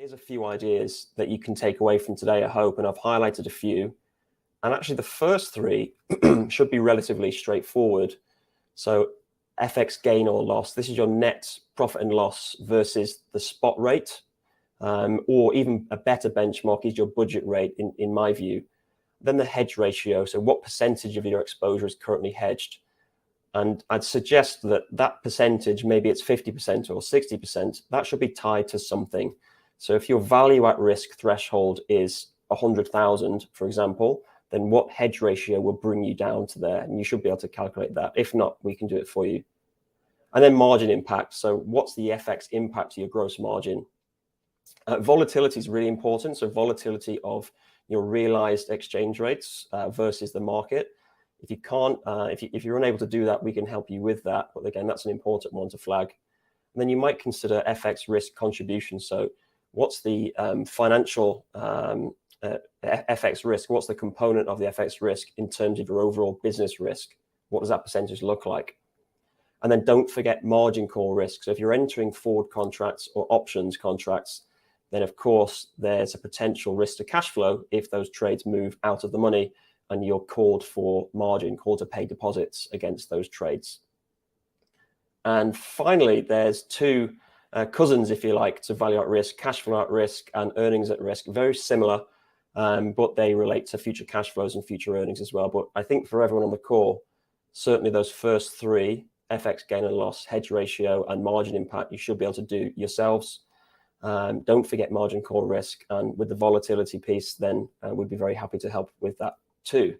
Here's a few ideas that you can take away from today, I hope, and I've highlighted a few. And actually the first three should be relatively straightforward. So FX gain or loss, this is your net profit and loss versus the spot rate, or even a better benchmark is your budget rate in my view. Then the hedge ratio, so what percentage of your exposure is currently hedged? And I'd suggest that that percentage, maybe it's 50% or 60%, that should be tied to something. So if your value at risk threshold is 100,000, for example, then what hedge ratio will bring you down to there? And you should be able to calculate that. If not, we can do it for you. And then margin impact. So what's the FX impact to your gross margin? Volatility is really important. So volatility of your realized exchange rates versus the market. If you can't, if you're unable to do that, we can help you with that. But again, that's an important one to flag. And then you might consider FX risk contribution. So what's the financial FX risk? What's the component of the FX risk in terms of your overall business risk? What does that percentage look like? And then don't forget margin call risk. So if you're entering forward contracts or options contracts, then of course there's a potential risk to cash flow if those trades move out of the money and you're called for margin, called to pay deposits against those trades. And finally, there's two cousins, if you like, to value at risk, cash flow at risk and earnings at risk. Very similar, but they relate to future cash flows and future earnings as well. But I think for everyone on the call, certainly those first three, FX gain and loss, hedge ratio and margin impact, you should be able to do yourselves. Don't forget margin call risk. And with the volatility piece, then we'd be very happy to help with that too.